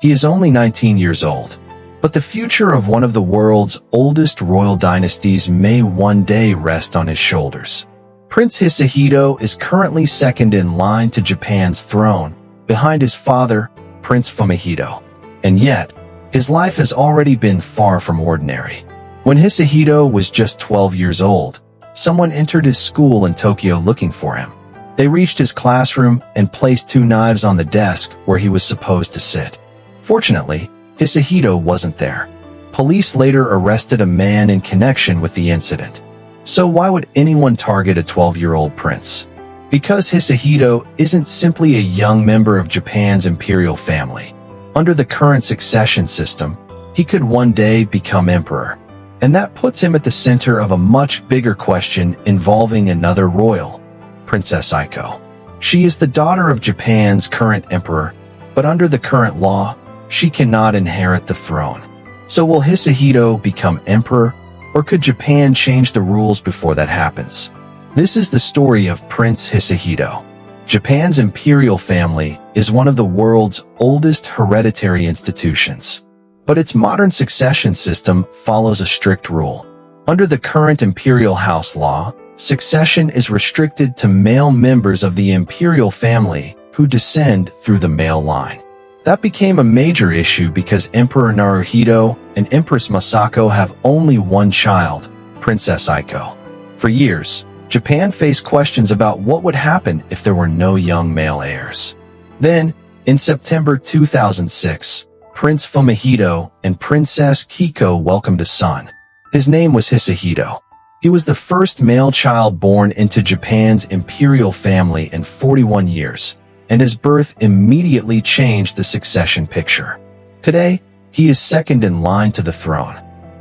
He is only 19 years old. But the future of one of the world's oldest royal dynasties may one day rest on his shoulders. Prince Hisahito is currently second in line to Japan's throne, behind his father, Prince Fumihito. And yet, his life has already been far from ordinary. When Hisahito was just 12 years old, someone entered his school in Tokyo looking for him. They reached his classroom and placed 2 knives on the desk where he was supposed to sit. Fortunately, Hisahito wasn't there. Police later arrested a man in connection with the incident. So why would anyone target a 12-year-old prince? Because Hisahito isn't simply a young member of Japan's imperial family. Under the current succession system, he could one day become emperor. And that puts him at the center of a much bigger question involving another royal, Princess Aiko. She is the daughter of Japan's current emperor, but under the current law, she cannot inherit the throne. So will Hisahito become emperor, or could Japan change the rules before that happens? This is the story of Prince Hisahito. Japan's imperial family is one of the world's oldest hereditary institutions. But its modern succession system follows a strict rule. Under the current imperial house law, succession is restricted to male members of the imperial family who descend through the male line. That became a major issue because Emperor Naruhito and Empress Masako have only one child, Princess Aiko. For years, Japan faced questions about what would happen if there were no young male heirs. Then, in September 2006, Prince Fumihito and Princess Kiko welcomed a son. His name was Hisahito. He was the first male child born into Japan's imperial family in 41 years. And his birth immediately changed the succession picture. Today, he is second in line to the throne.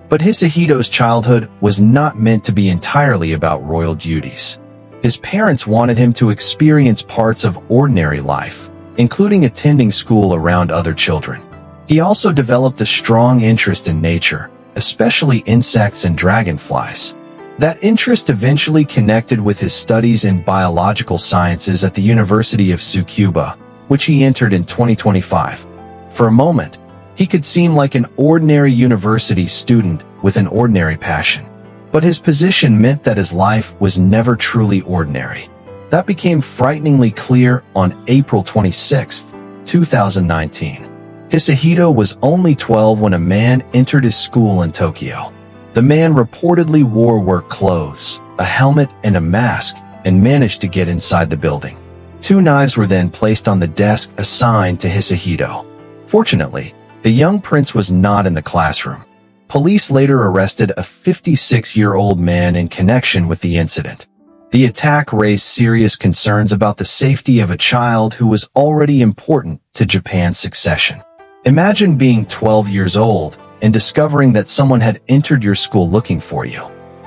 But Hisahito's childhood was not meant to be entirely about royal duties. His parents wanted him to experience parts of ordinary life, including attending school around other children. He also developed a strong interest in nature, especially insects and dragonflies. That interest eventually connected with his studies in biological sciences at the University of Tsukuba, which he entered in 2025. For a moment, he could seem like an ordinary university student with an ordinary passion. But his position meant that his life was never truly ordinary. That became frighteningly clear on April 26, 2019. Hisahito was only 12 when a man entered his school in Tokyo. The man reportedly wore work clothes, a helmet and a mask, and managed to get inside the building. 2 knives were then placed on the desk assigned to Hisahito. Fortunately, the young prince was not in the classroom. Police later arrested a 56-year-old man in connection with the incident. The attack raised serious concerns about the safety of a child who was already important to Japan's succession. Imagine being 12 years old and discovering that someone had entered your school looking for you.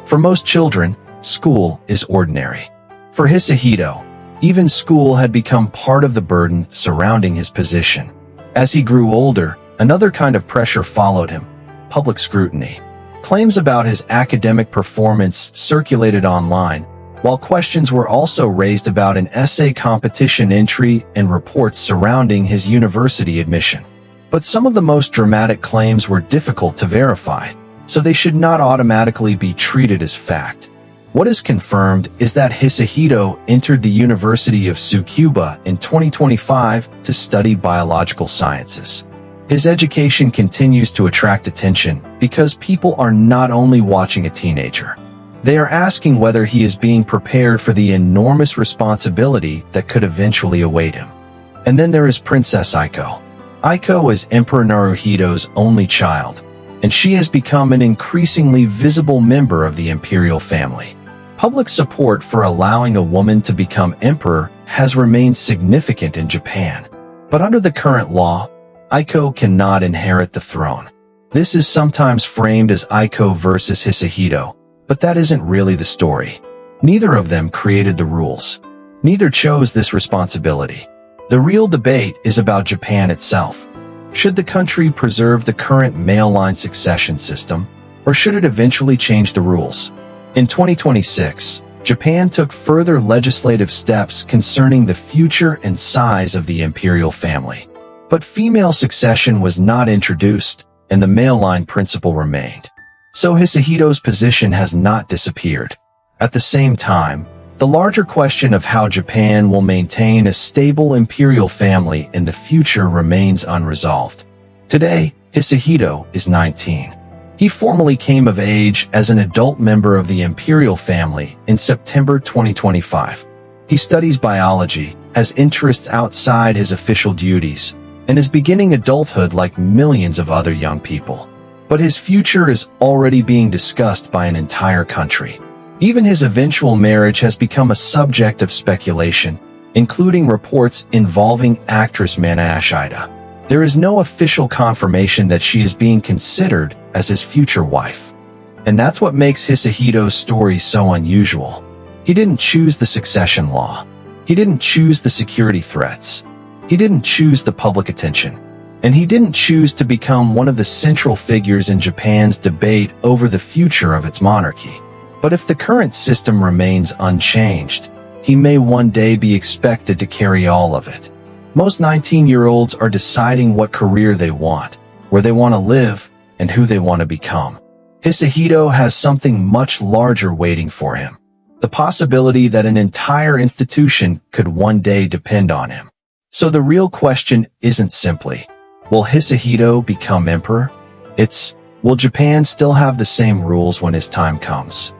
For most children, school is ordinary. For Hisahito, even school had become part of the burden surrounding his position. As he grew older, another kind of pressure followed him: public scrutiny. Claims about his academic performance circulated online, while questions were also raised about an essay competition entry and reports surrounding his university admission. But some of the most dramatic claims were difficult to verify, so they should not automatically be treated as fact. What is confirmed is that Hisahito entered the University of Tsukuba in 2025 to study biological sciences. His education continues to attract attention because people are not only watching a teenager. They are asking whether he is being prepared for the enormous responsibility that could eventually await him. And then there is Princess Aiko. Aiko is Emperor Naruhito's only child, and she has become an increasingly visible member of the imperial family. Public support for allowing a woman to become emperor has remained significant in Japan. But under the current law, Aiko cannot inherit the throne. This is sometimes framed as Aiko versus Hisahito, but that isn't really the story. Neither of them created the rules. Neither chose this responsibility. The real debate is about Japan itself. Should the country preserve the current male line succession system, or should it eventually change the rules? In 2026, Japan took further legislative steps concerning the future and size of the imperial family. But female succession was not introduced, and the male line principle remained. So Hisahito's position has not disappeared. At the same time, the larger question of how Japan will maintain a stable imperial family in the future remains unresolved. Today, Hisahito is 19. He formally came of age as an adult member of the imperial family in September 2025. He studies biology, has interests outside his official duties, and is beginning adulthood like millions of other young people. But his future is already being discussed by an entire country. Even his eventual marriage has become a subject of speculation, including reports involving actress Mana Ashida. There is no official confirmation that she is being considered as his future wife. And that's what makes Hisahito's story so unusual. He didn't choose the succession law. He didn't choose the security threats. He didn't choose the public attention. And he didn't choose to become one of the central figures in Japan's debate over the future of its monarchy. But if the current system remains unchanged, he may one day be expected to carry all of it. Most 19-year-olds are deciding what career they want, where they want to live, and who they want to become. Hisahito has something much larger waiting for him. The possibility that an entire institution could one day depend on him. So the real question isn't simply, will Hisahito become emperor? It's, will Japan still have the same rules when his time comes?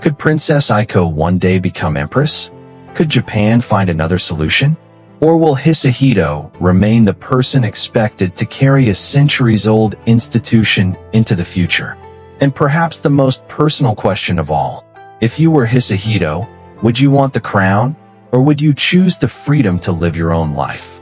Could Princess Aiko one day become empress? Could Japan find another solution? Or will Hisahito remain the person expected to carry a centuries-old institution into the future? And perhaps the most personal question of all, if you were Hisahito, would you want the crown, or would you choose the freedom to live your own life?